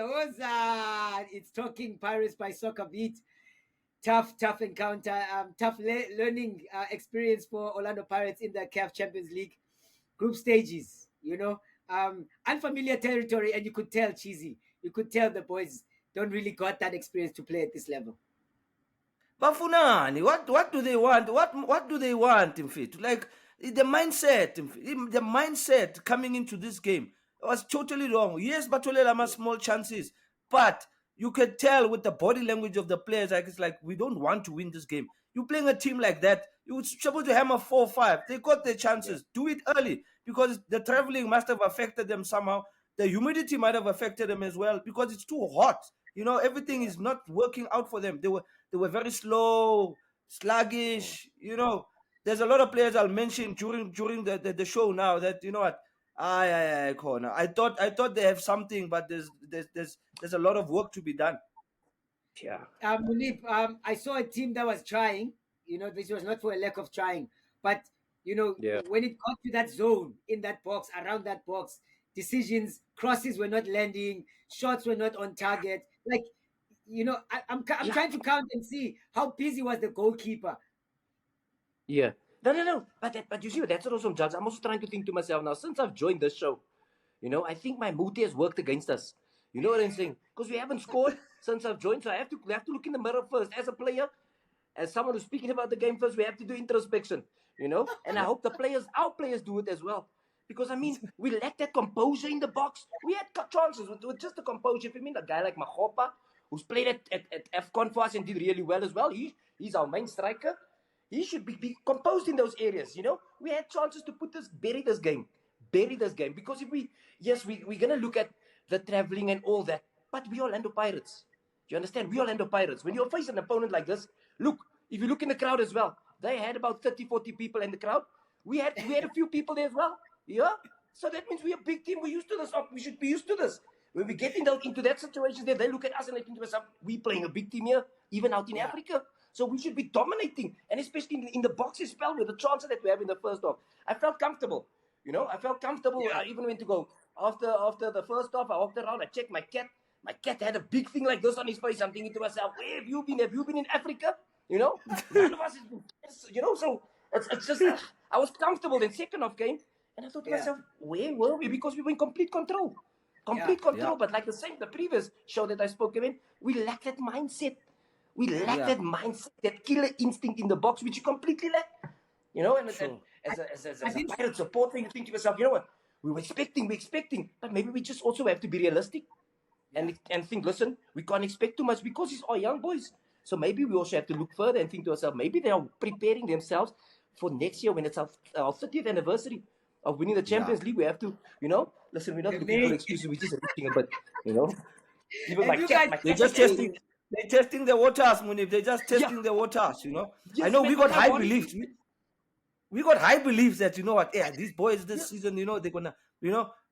Woza. It's Talking Pirates by SoccerBeat. Tough encounter, tough learning experience for Orlando Pirates in the CAF Champions League group stages. Unfamiliar territory, and you could tell Cheesy. You could tell the boys don't really got that experience to play at this level. Bafunani, what do they want? What do they want, Mfit? Like the mindset coming into this game was totally wrong. Yes, Batolela has small chances, but you could tell with the body language of the players, like it's like we don't want to win this game. You playing a team like that, you were supposed to hammer 4-5. They got their chances. Yeah. Do it early because the traveling must have affected them somehow. The humidity might have affected them as well because it's too hot. Everything is not working out for them. They were very slow, sluggish. There's a lot of players I'll mention during the show now that what. Corner. I thought they have something, but there's a lot of work to be done. Yeah. Moeneeb, I saw a team that was trying. This was not for a lack of trying, but when it got to that zone in that box, around that box, decisions, crosses were not landing, shots were not on target. Like, I'm trying to count and see how busy was the goalkeeper. Yeah. No. But you see, that's also judge. I'm also trying to think to myself now, since I've joined this show, I think my mood has worked against us. You know what I'm saying? Because we haven't scored since I've joined, so I have to look in the mirror first. As a player, as someone who's speaking about the game first, we have to do introspection, And I hope our players do it as well. Because, we lack that composure in the box. We had chances with just the composure. If you mean a guy like Mahopa, who's played at AFCON for us and did really well as well, he's our main striker. He should be composed in those areas, We had chances to bury this game. Because we're going to look at the traveling and all that, but we Orlando Pirates. Do you understand? We Orlando Pirates. When you face an opponent like this, if you look in the crowd as well, they had about 30, 40 people in the crowd. We had a few people there as well. Yeah? So that means we're a big team. We're used to this. We should be used to this. When we get into that situation there, they look at us and they think to themselves, we're playing a big team here, even out in Africa. So we should be dominating. And especially in the box as well, with the chances that we have in the first half. I felt comfortable. I felt comfortable. I even went to go after the first half. I walked around. I checked my cat. My cat had a big thing like this on his face. I'm thinking to myself, where have you been? Have you been in Africa? None of us has been. So it's just I was comfortable. Then second half came, and I thought to myself, where were we? Because we were in complete control. But like the previous show that I spoke about, we lack that mindset. We lack that mindset, that killer instinct in the box, which you completely lack. And as a Pirate supporter, you think to yourself, you know what? We're expecting, but maybe we just also have to be realistic and think, listen, we can't expect too much because it's all young boys. So maybe we also have to look further and think to ourselves, maybe they are preparing themselves for next year when it's our 30th anniversary of winning the Champions League. We have to, listen, we're not looking for excuses, we're just reaching a bit, Even my cat, they're just testing. They're testing the waters, Moeneeb. They're just testing the waters, Yes, I know we got high beliefs. We got high beliefs that these boys this season, they're gonna,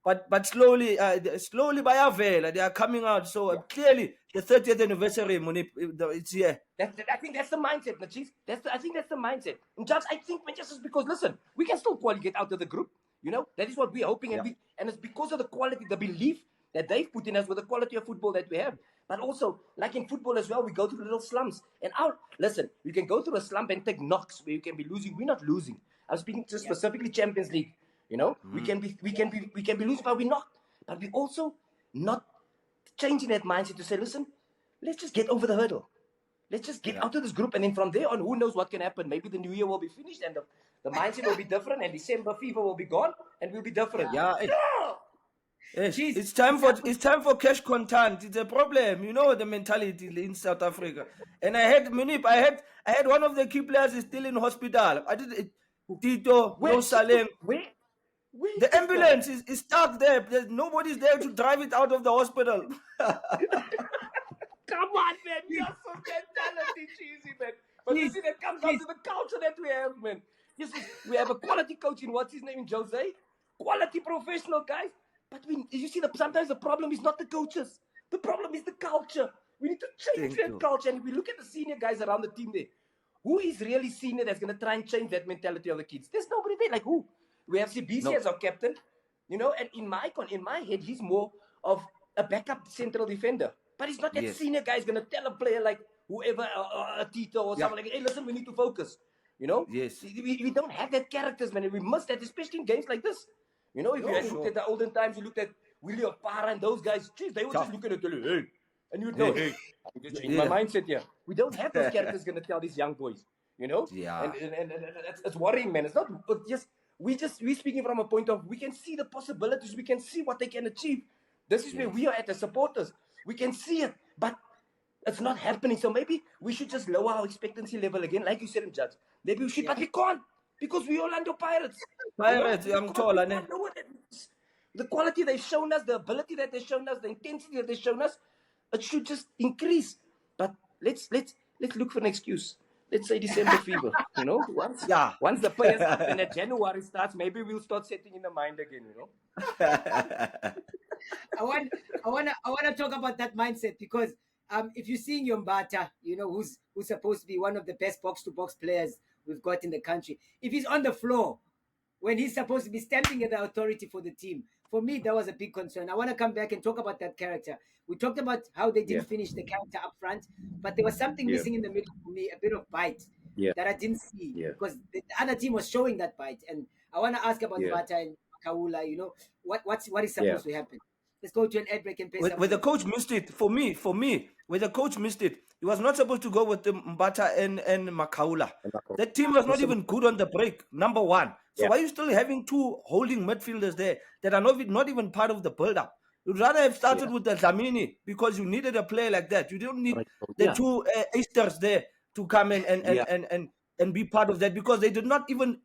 but slowly by our veil, they are coming out. So clearly, the 30th anniversary, Moeneeb, it's here. I think that's the mindset, Chief. I think that's the mindset. And just I think just because listen, we can still qualify out of the group. That is what we're hoping, and it's because of the quality, the belief that they've put in us with the quality of football that we have. But also, like in football as well, we go through little slumps. And listen, we can go through a slump and take knocks where you can be losing. We're not losing. I'm speaking just specifically Champions League. We can be losing, but we're not. But we also not changing that mindset to say, listen, let's just get over the hurdle. Let's just get out of this group, and then from there on, who knows what can happen? Maybe the new year will be finished, and the mindset will be different, and December fever will be gone, and we'll be different. It's time for cash content. It's a problem, the mentality in South Africa. And I had Moeneeb. I had one of the key players is still in hospital. I did it. Tito, no Salem. The ambulance is stuck there. Nobody's there to drive it out of the hospital. Come on, man. We are so mentality cheesy, man. But you see, that comes down to the culture that we have, man. We have a quality coach in what's his name in Jose. Quality professional guys. But you see, sometimes the problem is not the coaches. The problem is the culture. We need to change that culture. And if we look at the senior guys around the team there, who is really senior that's going to try and change that mentality of the kids? There's nobody there. Like who? We have CBC as our captain, and in my head, he's more of a backup central defender. But he's not that senior guy who's going to tell a player like whoever, a Tito or something like, hey, listen, we need to focus. You know? Yes. We don't have that characters, man. And we must that, especially in games like this. You know, if you had looked at the olden times, you looked at Willie of Para and those guys, geez, they were just looking at you, hey. And you'd know, hey, I'm just changing my mindset here. We don't have those characters going to tell these young boys, you know? Yeah. And it's worrying, man. It's not just, we're speaking from a point of, we can see the possibilities, we can see what they can achieve. This is where we are at as supporters. We can see it, but it's not happening. So maybe we should just lower our expectancy level again, like you said, Judge. Maybe we should, but we can't, because we Orlando Pirates. Pirates, I'm told. The quality they've shown us, the ability that they've shown us, the intensity that they've shown us, it should just increase. But let's look for an excuse. Let's say December fever. You know, once the players up and that January starts, maybe we'll start setting in the mind again. You know. I want to talk about that mindset, because if you're seeing Yombata, you know, who's supposed to be one of the best box-to-box players we've got in the country, if he's on the floor when he's supposed to be standing at the authority for the team, for me, that was a big concern. I want to come back and talk about that character. We talked about how they didn't finish the character up front, but there was something missing in the middle for me, a bit of bite that I didn't see, because the other team was showing that bite. And I want to ask about Bata and Kaula, you know, what is supposed to happen? Let's go to an ad break and pay where the coach missed it, for me, where the coach missed it, he was not supposed to go with the Mbata and Makaula. That team was not even good on the break, number one. So why are you still having two holding midfielders there that are not even part of the build-up? You'd rather have started with the Dlamini, because you needed a player like that. You don't need the two Easters there to come and be part of that, because they did not even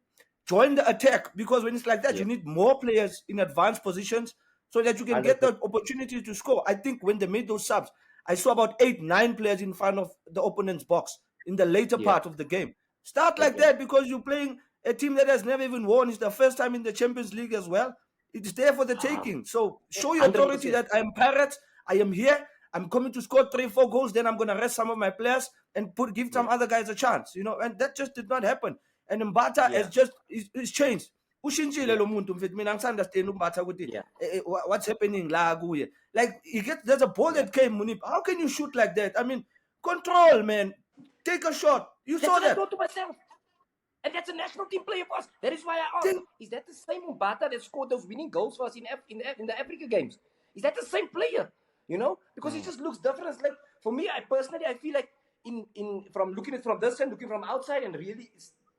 join the attack. Because when it's like that, you need more players in advanced positions so that you can get the opportunity to score. I think when they made those subs, I saw about 8-9 players in front of the opponent's box in the later part of the game. Start like that, because you're playing a team that has never even won. It's the first time in the Champions League as well. It's there for the taking. So show your authority 100%. That I'm Pirates. I am here. I'm coming to score 3-4 goals. Then I'm going to rest some of my players and give some other guys a chance. You know, and that just did not happen. And Mbata has just is changed. Ushintshile lo muntu mfethu mina ngisunderstand uMbatha ukuthi what's happening la kuye. Like there's a ball that came, Moeneeb. How can you shoot like that? I mean, control, man. Take a shot. You saw that. I thought to myself. And that's a national team player for us. That is why I asked, is that the same Mbata that scored those winning goals for us in the Africa games? Is that the same player? You know? Because he just looks different. It's like, for me, I feel like from looking at it from this and looking from outside and really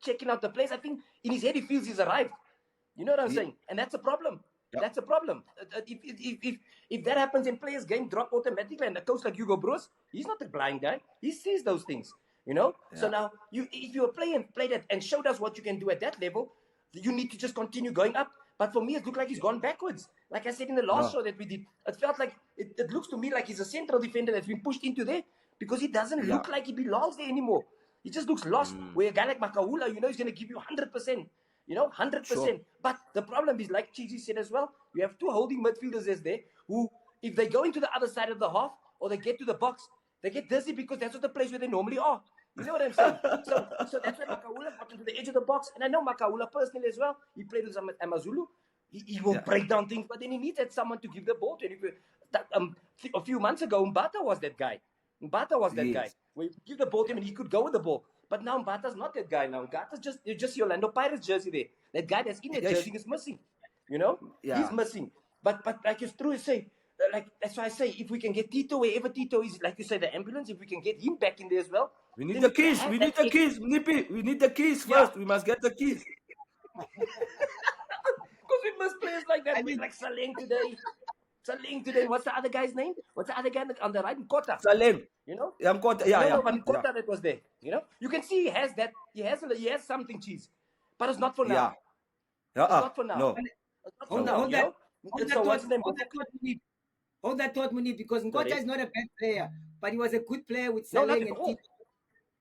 checking out the place, I think in his head he feels he's arrived. You know what I'm saying? And that's a problem. Yep. That's a problem. If that happens in players' game drop automatically, and a coach like Hugo Broos, he's not a blind guy. He sees those things. You know? Yeah. So now, if you play that and showed us what you can do at that level, you need to just continue going up. But for me, it looked like he's gone backwards. Like I said in the last show that we did, it felt like, it looks to me like he's a central defender that's been pushed into there, because he doesn't look like he belongs there anymore. He just looks lost. Where a guy like Makaula, you know, he's going to give you 100%. You know, 100%. Sure. But the problem is, like Cheezy said as well, you have two holding midfielders there who, if they go into the other side of the half or they get to the box, they get dizzy, because that's not the place where they normally are. You know what I'm saying? So that's why Makaula got into the edge of the box. And I know Makaula personally as well. He played with Amazulu. He will break down things, but then he needed someone to give the ball to. And a few months ago, Mbata was that guy. Guy. Where you give the ball to him and he could go with the ball. But now Mbata's not that guy now. Mbata's just your Orlando Pirates jersey there. That guy that's in that jersey is missing. You know? Yeah. He's missing. But like it's true to say, like that's why I say, if we can get Tito wherever Tito is, like you say, the ambulance, if we can get him back in there as well. We need the keys. We need the keys, Nippy. We need the keys first. We must get the keys. Because we must players like that. Like Thalente today. What's the other guy's name? What's the other guy on the right? Nkota. Thalente. You know? Yeah, Nkota. Yeah. But Nkota that was there. You know? You can see he has that. He has something, Cheese. But it's not for now. Yeah. It's not for now. No. Hold that thought, Moeneeb, because Nkota is not a bad player, but he was a good player with Saleng and Tito.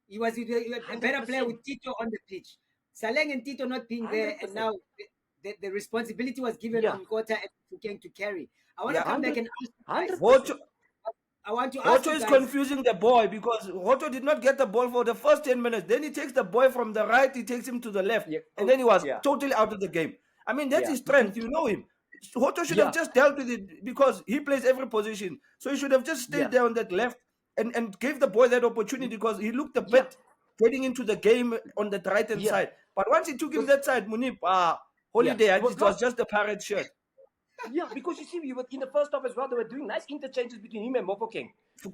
He was a better player with Tito on the pitch. Saleng and Tito not being there, 100%. And now the responsibility was given on Nkota and to carry. I want to come back and ask. I want to ask. Hoto is confusing the boy, because Hoto did not get the ball for the first 10 minutes. Then he takes the boy from the right, he takes him to the left, and then he was totally out of the game. I mean, that's his strength. You know him. Hoto should have just dealt with it because he plays every position. So he should have just stayed there on that left and gave the boy that opportunity because he looked a bit getting into the game on the right-hand side. But once he took him that side, Moeneeb, holiday, it was just a pirate shirt. Yeah, because you see, we were in the first half as well. They were doing nice interchanges between him and Mofokeng.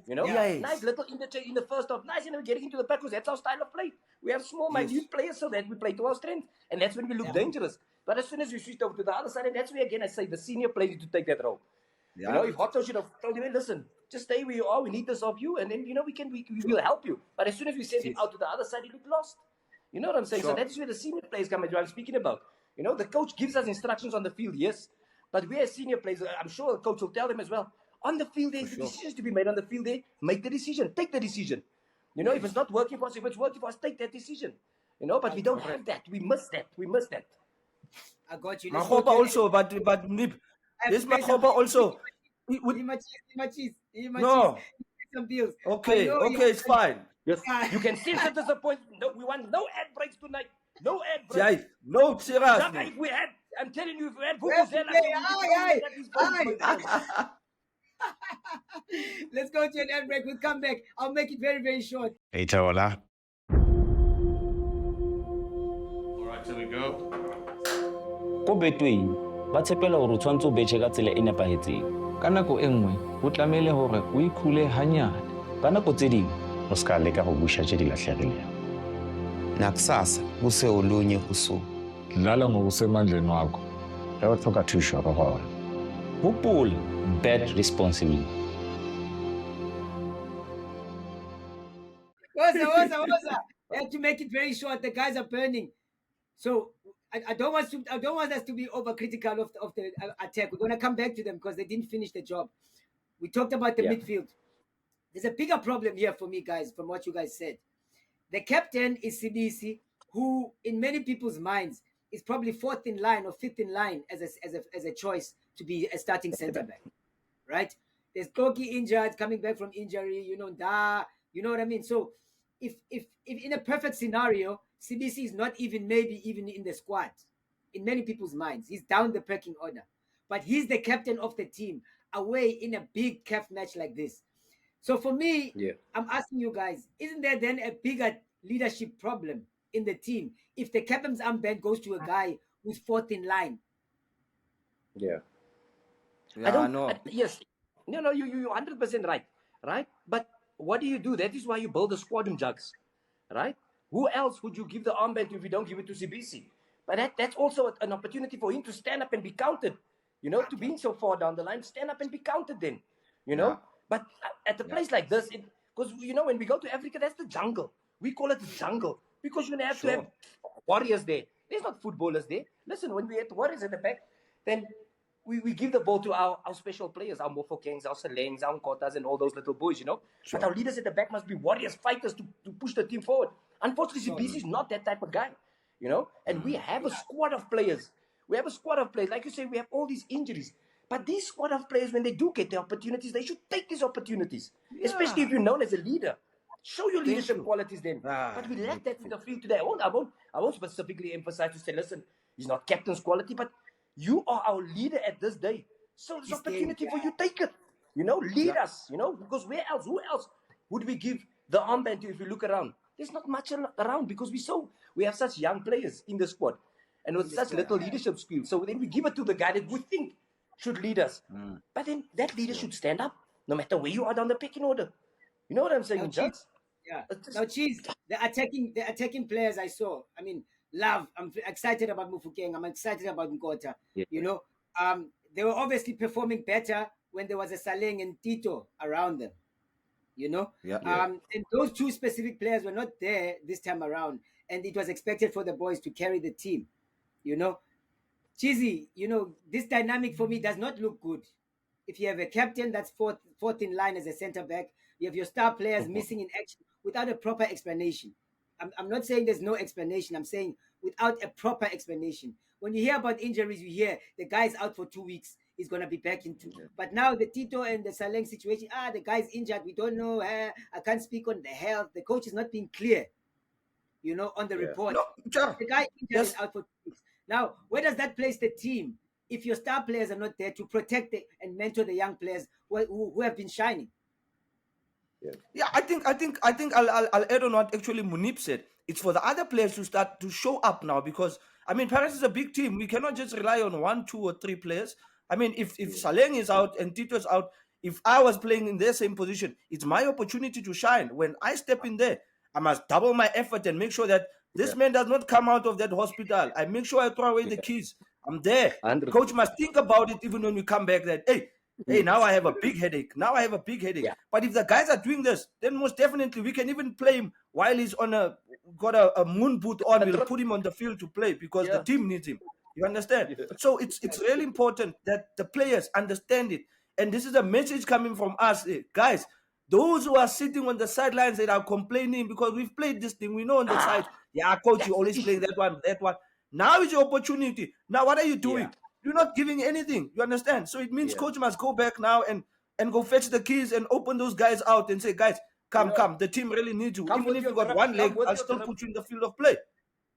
You know, nice little interchange in the first half. Nice, getting into the back because that's our style of play. We have small, minute players so that we play to our strength, and that's when we look dangerous. But as soon as we switched over to the other side, and that's where again I say the senior players need to take that role. You know, if Hoto should have told him, hey, listen, just stay where you are. We need this of you, and then we will help you. But as soon as we sent him out to the other side, he looked lost. You know what I'm saying? So that's where the senior players come. I'm speaking about. You know, the coach gives us instructions on the field, yes. But we as senior players, I'm sure the coach will tell them as well. On the field, there's decisions to be made on the field there. Make the decision. Take the decision. You know, if it's not working for us, if it's working for us, take that decision. You know, but we don't have that. We miss that. I got you. Makhoba also, but Moeneeb, this Makhoba also. No. Some bills. Okay, it's fine. Yes. You can sense the disappointment. No, we want no ad breaks tonight. No ad breaks. Yeah, no, serious. If we had, I'm telling you, if we had Let's go to an ad break. We'll come back. I'll make it very, very short. Hey, Tawala. All right, here we go. Ko betweng ba tshepela hore o tshwantse o betjhe ka tsela e nepahetseng ka nako e nngwe ho tlamehile hore o ikhule hanyane ka nako tse ding O ska leka go busha tše di lahlegilego. Nakusasa kuse olunye kusuku. Dlala ngokusemandleni wakho. Ge o tlhoka thušo go gona. hopola bet responsibly. Woza. I have to make it very short. The guys are burning. So I don't want us to be overcritical of the attack. We're gonna come back to them because they didn't finish the job. We talked about the midfield. There's a bigger problem here for me, guys, from what you guys said. The captain is CBC, who in many people's minds is probably fourth in line or fifth in line as a choice to be a starting centre back, right? There's Koki injured, coming back from injury, you know what I mean? So if in a perfect scenario, CBC is not maybe even in the squad, in many people's minds, he's down the pecking order, but he's the captain of the team away in a big CAF match like this. So for me, I'm asking you guys, isn't there then a bigger leadership problem in the team if the captain's armband goes to a guy who's fourth in line? Yeah. Yes. No, you're 100% right? But what do you do? That is why you build a squad in Jugs, right? Who else would you give the armband to if you don't give it to CBC? But that's also an opportunity for him to stand up and be counted. You know, to being so far down the line, stand up and be counted then, you know? But at a place like this, because, you know, when we go to Africa, that's the jungle. We call it the jungle because you're going to have to have warriors there. There's not footballers there. Listen, when we had warriors at the back, then we give the ball to our special players, our Mofokengs, our Salengs, our Nkotas, and all those little boys, you know. But our leaders at the back must be warriors, fighters to push the team forward. Unfortunately, CBC is not that type of guy, you know. And we have a squad of players. Like you say, we have all these injuries. But these squad of players, when they do get the opportunities, they should take these opportunities. Especially if you're known as a leader. Show your leadership qualities then. But we lack that in the field today. I won't specifically emphasize to say, listen, he's not captain's quality, but you are our leader at this day. So it's an opportunity for you, take it. You know, lead us, you know, because who else would we give the armband to if we look around? There's not much around because we have such young players in the squad and with such little leadership skills. So then we give it to the guy that we think should lead us. But then that leader should stand up no matter where you are down the pecking order. You know what I'm saying, Judge? Now, Cheese, the attacking players I saw, I mean, Love, I'm excited about Mufukeng, I'm excited about Nkota. You know, they were obviously performing better when there was a Saleng and Tito around them. You know? And those two specific players were not there this time around. And it was expected for the boys to carry the team. You know? Cheesy, you know, this dynamic for me does not look good. If you have a captain that's fourth in line as a centre back, you have your star players missing in action without a proper explanation. I'm not saying there's no explanation. I'm saying without a proper explanation. When you hear about injuries, you hear the guy's out for 2 weeks. He's going to be back in 2. But now the Tito and the Saleng situation, the guy's injured. We don't know. I can't speak on the health. The coach is not being clear, you know, on the report. The guy injured is out for 2 weeks. Now, where does that place the team? if your star players are not there to protect and mentor the young players who have been shining. Yeah, I think I'll add on what actually Moeneeb said. It's for the other players to start to show up now, because I mean Paris is a big team. We cannot just rely on 1, 2, or 3 players. I mean, if Thalente is out and Tito is out, if I was playing in their same position, it's my opportunity to shine. When I step in there, I must double my effort and make sure that this man does not come out of that hospital. I make sure I throw away the keys. I'm there. 100%. Coach must think about it even when we come back that, hey, now I have a big headache. Yeah. But if the guys are doing this, then most definitely we can even play him while he's got a moon boot on. We'll put him on the field to play because the team needs him. You understand? Yeah. So it's really important that the players understand it. And this is a message coming from us. Guys, those who are sitting on the sidelines that are complaining because we've played this thing, we know on the side, coach, you always play that one. Now is your opportunity. Now what are you doing? You're not giving anything. You understand? So it means coach must go back now and go fetch the keys and open those guys out and say, guys, come. The team really needs you. Even if you got one leg, I'll still put you in the field of play.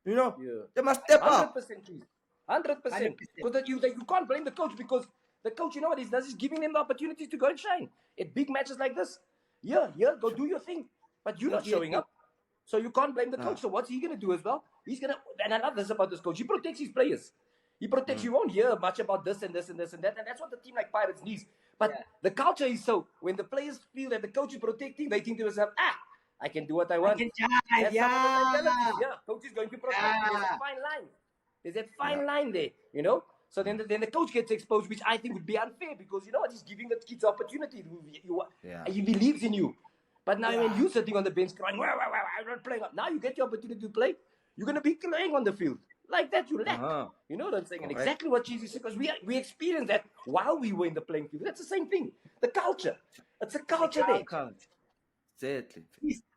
You know? Yeah. They must step 100%, up. 100%. Because you can't blame the coach, because the coach, you know what he does? He's giving them the opportunity to go and shine at big matches like this. Go do your thing. But you're not showing up. So you can't blame the coach. So what's he going to do as well? He's going to, and I love this about this coach, he protects his players. He protects. You won't hear much about this and this and this and that. And that's what the team like Pirates needs. But the culture is so, when the players feel that the coach is protecting, they think to themselves, I can do what I want. I can jive, Coach is going to protect. There's a fine line. There's that fine line there, you know? So then the coach gets exposed, which I think would be unfair, because you know what? He's giving the kids opportunity. He believes in you. But now when you're sitting on the bench crying, I'm not playing. Now you get your opportunity to play. You're going to be playing on the field. Like that, you lack. You know what I'm saying? And exactly what Cheezy said, because we experienced that while we were in the playing field. That's the same thing. The culture. It's a culture there. Exactly.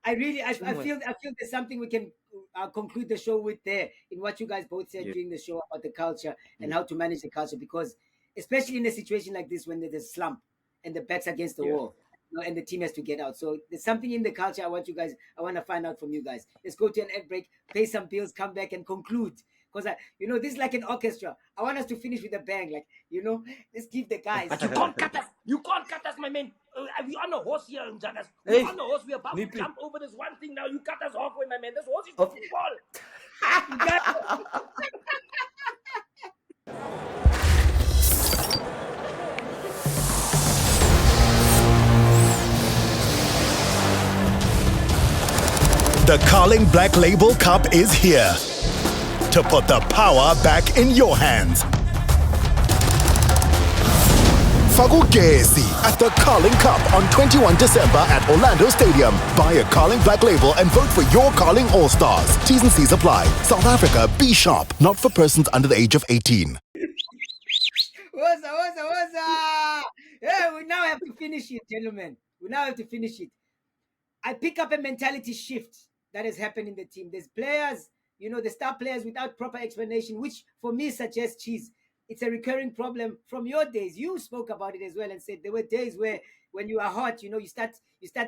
I feel there's something we can conclude the show with there, in what you guys both said during the show about the culture and how to manage the culture, because especially in a situation like this, when there's a slump and the back's against the wall, you know, and the team has to get out. So there's something in the culture I want to find out from you guys. Let's go to an ad break, pay some bills, come back and conclude. Because this is like an orchestra. I want us to finish with a bang. Like, let's give the guys. But you can't cut us. You can't cut us, my man. We're on a horse here in Jagas. We're on a horse. We're about to jump over this one thing now. You cut us halfway, my man. This horse is football. The Carling Black Label Cup is here to put the power back in your hands. Fagugesi at the Carling Cup on 21 December at Orlando Stadium. Buy a Carling Black Label and vote for your Carling All-Stars. T's and C's apply. South Africa, be sharp. Not for persons under the age of 18. What's up? Yeah, we now have to finish it, gentlemen. I pick up a mentality shift that has happened in the team. There's players, the star players without proper explanation, which for me suggests, Cheese, it's a recurring problem from your days. You spoke about it as well and said there were days where when you are hot, you start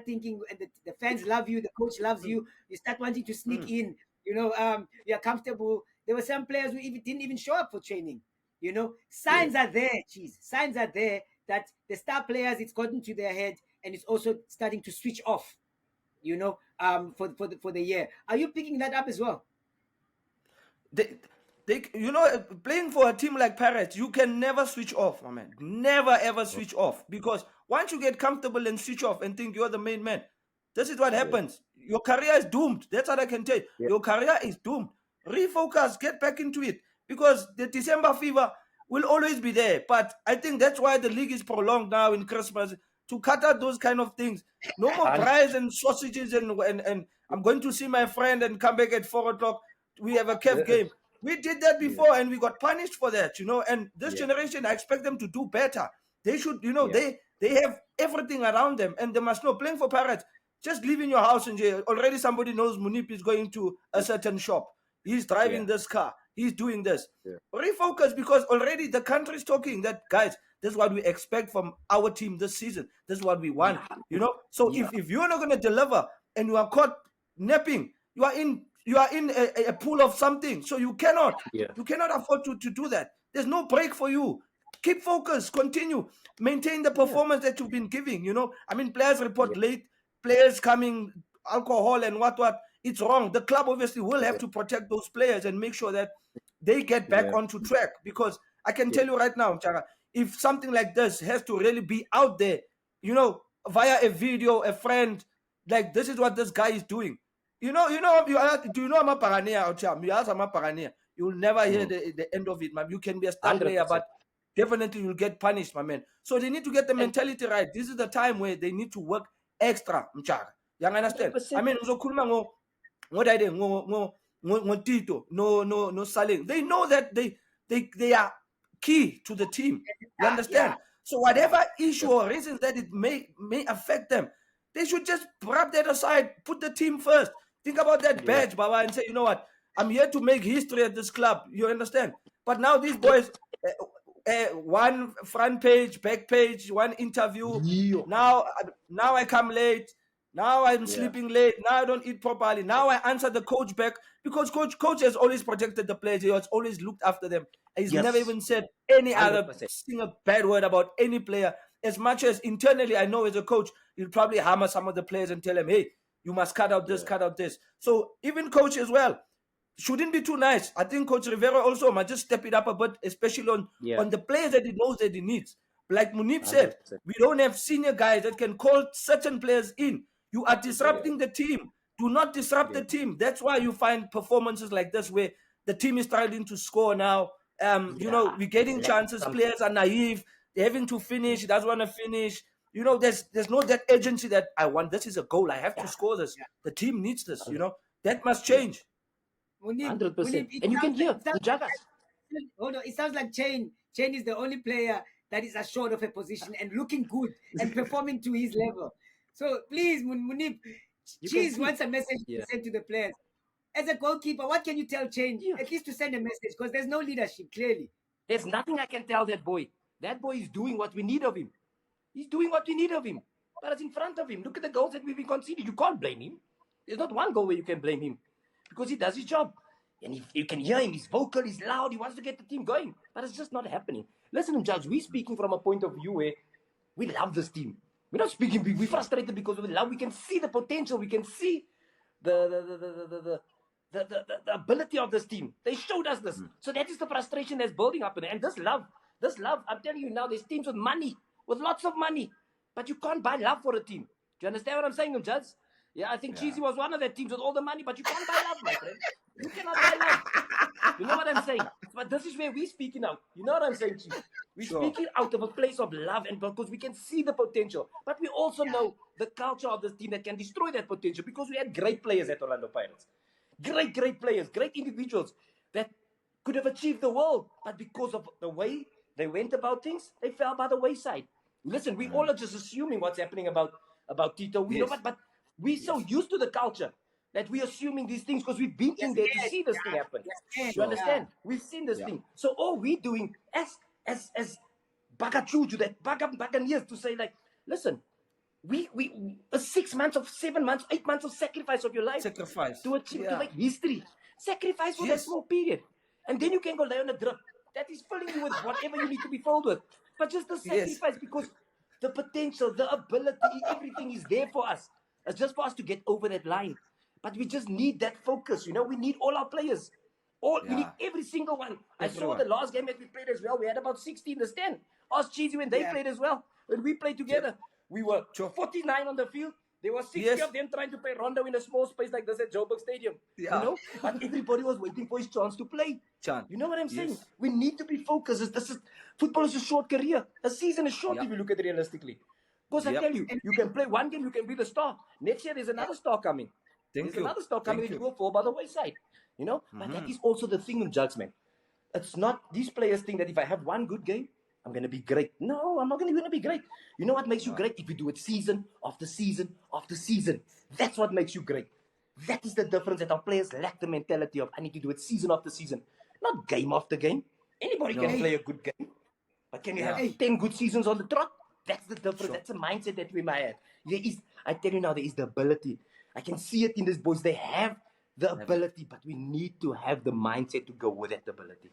thinking, and the fans love you, the coach loves you, you start wanting to sneak in, you're comfortable. There were some players who didn't even show up for training. Signs are there, Cheese. Signs are there that the star players, it's gotten to their head, and it's also starting to switch off, for the year. Are you picking that up as well? Playing for a team like Pirates, you can never switch off, my man. Never ever switch off, because once you get comfortable and switch off and think you're the main man, this is what happens. Your career is doomed. That's what I can tell you. Your career is doomed. Refocus, get back into it, because the December fever will always be there. But I think that's why the league is prolonged now in Christmas, to cut out those kind of things. No more fries and sausages and I'm going to see my friend and come back at 4:00. We have a CAF game. We did that before and we got punished for that, and this generation, I expect them to do better. They should, they have everything around them, and they must know, playing for Pirates, just leave in your house and already somebody knows Moeneeb is going to a certain shop. He's driving this car. He's doing this. Refocus, because already the country is talking that, guys, this is what we expect from our team this season. This is what we want, So if you're not going to deliver and you are caught napping, you are in a pool of something. So you cannot afford to do that. There's no break for you. Keep focused, continue, maintain the performance that you've been giving. I mean, players report late, players coming, alcohol and what. It's wrong. The club obviously will have to protect those players and make sure that they get back onto track, because I can tell you right now, Chara, if something like this has to really be out there, via a video, a friend, like, this is what this guy is doing. Do you know I'm a Parania? You'll never hear the end of it, man. You can be a star player, but definitely you'll get punished, my man. So they need to get the mentality right. This is the time where they need to work extra, Mchara. You understand? 100%. I mean, Tito, no Saling. They know that they are key to the team. You understand? So whatever issue or reasons that it may affect them, they should just grab that aside, put the team first. Think about that badge, Baba, and say, you know what? I'm here to make history at this club. You understand? But now these boys, one front page, back page, one interview. Now I come late. Now I'm sleeping late. Now I don't eat properly. Now I answer the coach back, because coach has always protected the players. He has always looked after them. He's never even said any 100%. Other single bad word about any player. As much as internally, I know as a coach, he'll probably hammer some of the players and tell them, hey, you must cut out this, cut out this. So even coach as well shouldn't be too nice. I think Coach Riveiro also might just step it up a bit, especially on the players that he knows that he needs. Like Moeneeb said, we don't have senior guys that can call certain players in. You are disrupting the team. Do not disrupt the team. That's why you find performances like this where the team is starting to score now. We're getting chances. Players are naive. They're having to finish. He doesn't want to finish. There's no that urgency that I want. This is a goal. I have to score this. The team needs this. That must change. 100%. And you can hear the Jagas. Hold on. It sounds like Chain is the only player that is assured of a position and looking good and performing to his level. So please, Moeneeb, Cheez wants a message to send to the players. As a goalkeeper, what can you tell Chain? At least to send a message, because there's no leadership, clearly. There's nothing I can tell that boy. That boy is doing what we need of him. He's doing what we need of him. But it's in front of him. Look at the goals that we've been conceded. You can't blame him. There's not one goal where you can blame him, because he does his job. And you can hear him. He's vocal, he's loud, he wants to get the team going. But it's just not happening. Listen, Judge, we're speaking from a point of view where we love this team. We're not speaking big. We're frustrated because we love. We can see the potential. We can see the ability of this team. They showed us this. So that is the frustration that's building up. And this love, I'm telling you now, there's teams with money, with lots of money. But you can't buy love for a team. Do you understand what I'm saying, Judge? Yeah, I think Cheezy was one of that teams with all the money, but you can't buy love, my friend. You cannot buy love. You know what I'm saying? But this is where we're speaking out. You know what I'm saying, Cheezy? We're speaking out of a place of love, and because we can see the potential. But we also know the culture of this team that can destroy that potential, because we had great players at Orlando Pirates. Great players, great individuals that could have achieved the world. But because of the way they went about things, they fell by the wayside. Listen, we all are just assuming what's happening about Tito. We know, but we're so used to the culture that we're assuming these things because we've been in there to see this thing happen. You understand? We've seen this thing. So all we're doing as Bagachuju, that Buccaneers, to say like, listen, we 6 months of 7 months, 8 months of sacrifice of your life to achieve to make history. Sacrifice for that small period. And then you can go lay on a drip. That is filling you with whatever you need to be filled with. But just the sacrifice, because the potential, the ability, everything is there for us. It's just for us to get over that line. But we just need that focus. You know, we need all our players. We need every single one. I saw the last game that we played as well. We had about 16 to 10. Ask Cheezy when they played as well. When we played together, we were 49 on the field. There were 60 of them trying to play rondo in a small space like this at Joburg Stadium. You know? But everybody was waiting for his chance to play. You know what I'm saying? We need to be focused. Football is a short career. A season is short if you look at it realistically. Because I tell you, you can play one game, you can be the star. Next year, there's another star coming. There's another star coming and you will fall by the wayside. You know? But that is also the thing of judgment. It's not, these players think that if I have one good game, I'm going to be great. No, I'm not going to be great. You know what makes you great? If you do it season after season after season. That's what makes you great. That is the difference, that our players lack the mentality of, I need to do it season after season. Not game after game. Anybody can play a good game. But can you have 10 good seasons on the trot? That's the difference. That's a mindset that we might have. I tell you now, there is the ability. I can see it in these boys. They have the ability, but we need to have the mindset to go with that ability.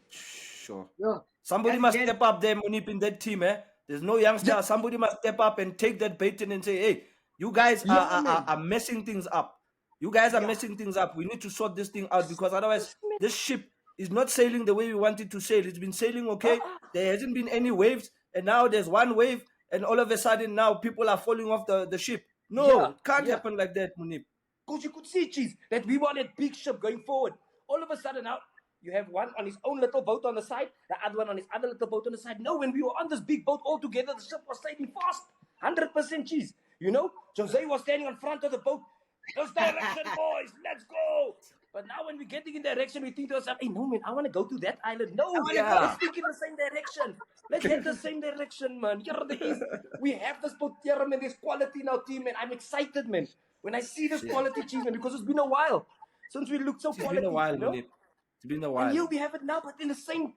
sure. Yo, Somebody that's must gen- step up there, Moeneeb, in that team, eh? There's no youngster. Somebody must step up and take that baton and say, hey, you guys are messing things up. You guys are messing things up. We need to sort this thing out because otherwise this ship is not sailing the way we want it to sail. It's been sailing okay. There hasn't been any waves, and now there's one wave, and all of a sudden now people are falling off the ship. No, it can't happen like that, Moeneeb. Because you could see, Cheese, that we want that big ship going forward. All of a sudden now, you have one on his own little boat on the side, the other one on his other little boat on the side. No, when we were on this big boat all together, the ship was sailing fast. 100% Cheese. You know, Jose was standing on front of the boat. This direction, boys, let's go. But now when we're getting in direction, we think to ourselves, hey, no, man, I want to go to that island. No, let's think in the same direction. Let's head the same direction, man. We have this potential, man. There's quality in our team, man. I'm excited, man. When I see this quality, Cheese, man, because it's been a while since we looked so quality. It's been a while, you know? Moeneeb. It's been a while. And here we have it now, but in the same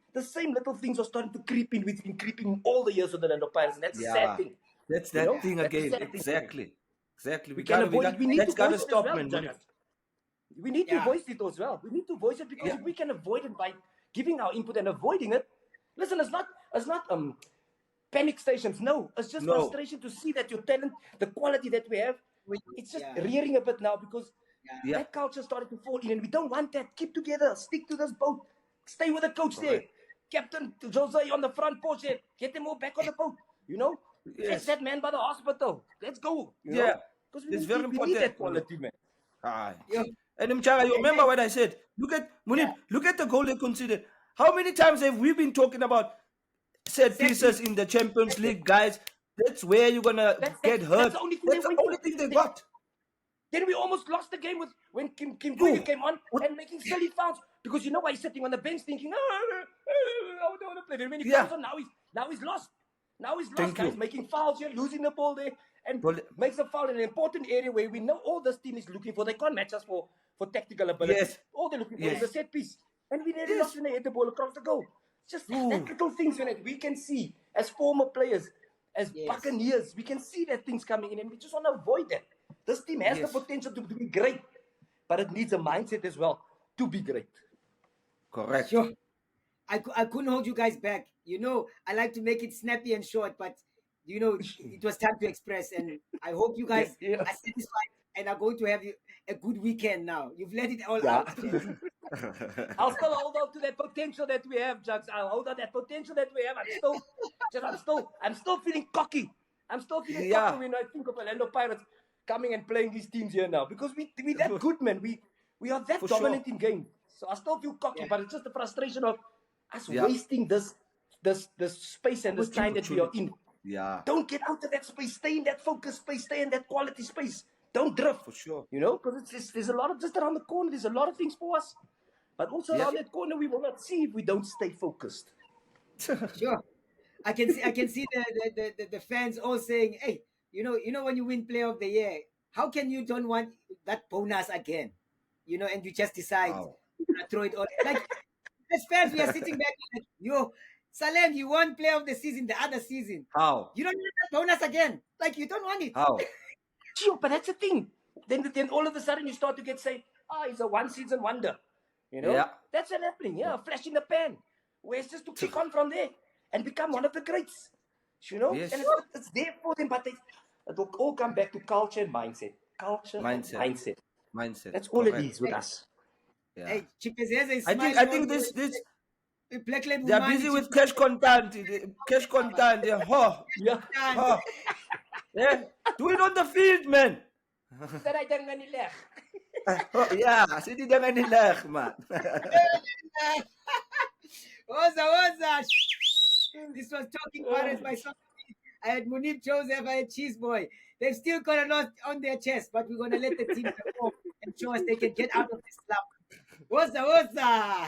little things are starting to creep in. We've been creeping all the years of the Orlando Pirates, and that's a sad thing. That's that thing again. Exactly. Exactly. We can't avoid it. We need to gotta voice it stop, as well, man. We need to voice it as well. We need to voice it because if we can avoid it by giving our input and avoiding it, listen, it's not panic stations. No, it's just frustration to see that your talent, the quality that we have, it's just rearing a bit now because that culture started to fall in, and we don't want that. Keep together, stick to this boat, stay with the coach there, Captain Jose on the front porch there, get them all back on the boat. You know, fetch that man by the hospital. Let's go. You know? Because it's very important. We need that quality, man. And Mchara, you remember what I said? Look at Moeneeb, look at the goal they conceded. How many times have we been talking about set pieces in the Champions League, guys? That's where you're gonna get hurt. That's the only thing they got. Then we almost lost the game when Kim Guyu came on and making silly fouls because you know why he's sitting on the bench thinking, I don't want to play. Then when he comes on, now he's lost. Now he's lost, guys, making fouls here, losing the ball there, and makes a foul in an important area where we know all this team is looking for. They can't match us for tactical ability. Yes. All they're looking for is a set piece. And we nearly lost when they hit the ball across the goal. Just that little things that we can see as former players, as Buccaneers, we can see that things coming in, and we just want to avoid that. This team has the potential to be great, but it needs a mindset as well to be great. Correct. Sure. I couldn't hold you guys back. You know, I like to make it snappy and short, but, you know, it was time to express, and I hope you guys are satisfied and are going to have a good weekend now. You've let it all out. I'll still hold on to that potential that we have, Jugs. I'll hold on that potential that we have. I'm still feeling cocky. I'm still feeling cocky when I think of Orlando Pirates coming and playing these teams here now because we're that good, man. We are that dominant in game. So I still feel cocky, but it's just the frustration of us wasting this space and this time that we are in. Yeah. Don't get out of that space. Stay in that focus space. Stay in that quality space. Don't drift. For sure. You know, because there's a lot of just around the corner. There's a lot of things for us, but also around that corner we will not see if we don't stay focused. Sure. I can see the fans all saying, "Hey, you know when you win Player of the Year, how can you don't want that bonus again? You know, and you just decide to throw it all like." As fans, we are sitting back like, yo, Salem, you won Player of the Season the other season. How? You don't want that bonus again. Like, you don't want it. How? Sure, but that's the thing. Then all of a sudden you start to get say, he's a one-season wonder. You know? Yeah. That's what's happening. Yeah, flash in the pan. Where it's just to kick on from there and become one of the greats. You know? Yes. And it's there for them, but it will all come back to culture and mindset. Mindset. That's all it is with us. Yeah. Hey, is I think this they are busy with cash content. Cash content. Do it on the field, man. Sit it down and leg, man. Oza. This was Talking Pirates by SoccerBeat. I had Moeneeb, Joseph, I had Cheezboy. They've still got a lot on their chest, but we're gonna let the team perform and show us they can get out of this slump. Oza.